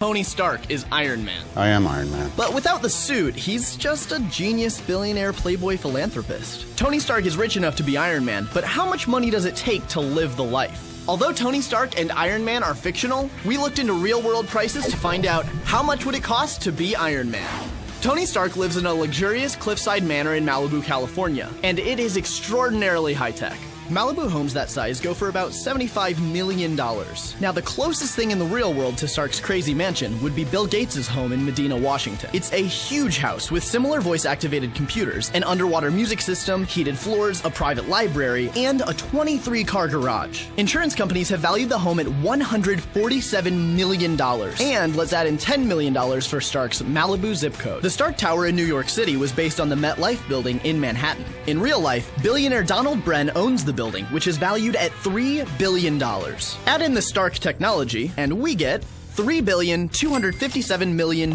Tony Stark is Iron Man. I am Iron Man. But without the suit, he's just a genius billionaire playboy philanthropist. Tony Stark is rich enough to be Iron Man, but how much money does it take to live the life? Although Tony Stark and Iron Man are fictional, we looked into real-world prices to find out how much would it cost to be Iron Man. Tony Stark lives in a luxurious cliffside manor in Malibu, California, and it is extraordinarily high-tech. Malibu homes that size go for about $75 million. Now, the closest thing in the real world to Stark's crazy mansion would be Bill Gates' home in Medina, Washington. It's a huge house with similar voice-activated computers, an underwater music system, heated floors, a private library, and a 23-car garage. Insurance companies have valued the home at $147 million. And let's add in $10 million for Stark's Malibu zip code. The Stark Tower in New York City was based on the MetLife building in Manhattan. In real life, billionaire Donald Bren owns the building, which is valued at $3 billion. Add in the Stark technology, and we get $3,257 million.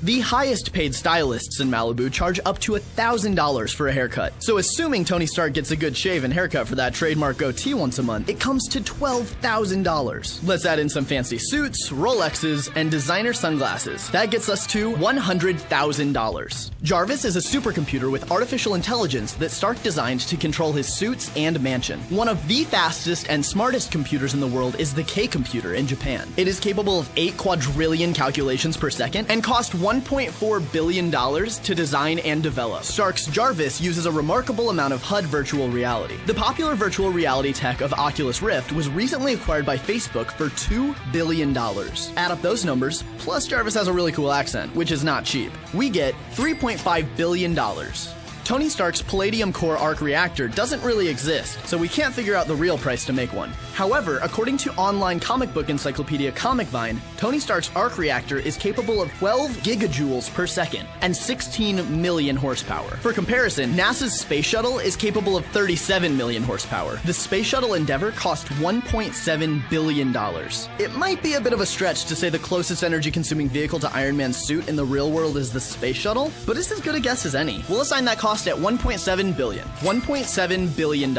The highest paid stylists in Malibu charge up to $1,000 for a haircut. So assuming Tony Stark gets a good shave and haircut for that trademark goatee once a month, it comes to $12,000. Let's add in some fancy suits, Rolexes, and designer sunglasses. That gets us to $100,000. Jarvis is a supercomputer with artificial intelligence that Stark designed to control his suits and mansion. One of the fastest and smartest computers in the world is the K-computer in Japan. It is capable of 8 quadrillion calculations per second and cost $1.4 billion to design and develop. Stark's Jarvis uses a remarkable amount of HUD virtual reality. The popular virtual reality tech of Oculus Rift was recently acquired by Facebook for $2 billion. Add up those numbers, plus Jarvis has a really cool accent, which is not cheap. We get $3.5 billion. Tony Stark's Palladium Core arc reactor doesn't really exist, so we can't figure out the real price to make one. However, according to online comic book encyclopedia ComicVine, Tony Stark's arc reactor is capable of 12 gigajoules per second and 16 million horsepower. For comparison, NASA's space shuttle is capable of 37 million horsepower. The Space Shuttle Endeavour cost $1.7 billion. It might be a bit of a stretch to say the closest energy-consuming vehicle to Iron Man's suit in the real world is the Space Shuttle, but it's as good a guess as any. We'll assign that cost at $1.7 billion. $1.7 billion.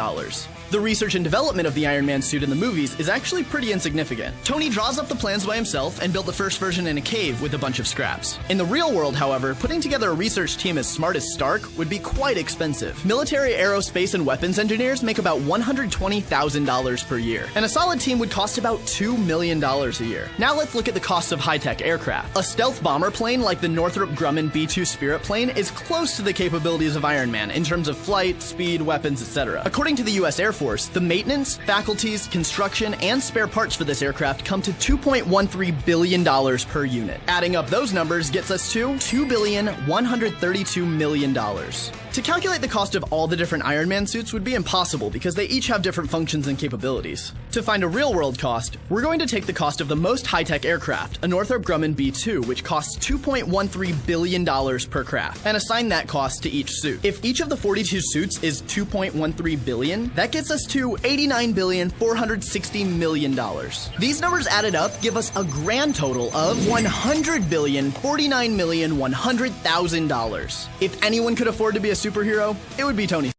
The research and development of the Iron Man suit in the movies is actually pretty insignificant. Tony draws up the plans by himself and built the first version in a cave with a bunch of scraps. In the real world, however, putting together a research team as smart as Stark would be quite expensive. Military aerospace and weapons engineers make about $120,000 per year, and a solid team would cost about $2 million a year. Now let's look at the costs of high-tech aircraft. A stealth bomber plane like the Northrop Grumman B-2 Spirit plane is close to the capabilities of Iron Man in terms of flight, speed, weapons, etc. According to the US Air Force, the maintenance, faculties, construction, and spare parts for this aircraft come to $2.13 billion per unit. Adding up those numbers gets us to $2,132 million. To calculate the cost of all the different Iron Man suits would be impossible because they each have different functions and capabilities. To find a real-world cost, we're going to take the cost of the most high-tech aircraft, a Northrop Grumman B-2, which costs $2.13 billion per craft, and assign that cost to each suit. If each of the 42 suits is $2.13 billion, that gets us to $89,460 million. These numbers added up give us a grand total of $100,049,100,000. If anyone could afford to be a superhero, it would be Tony Stark.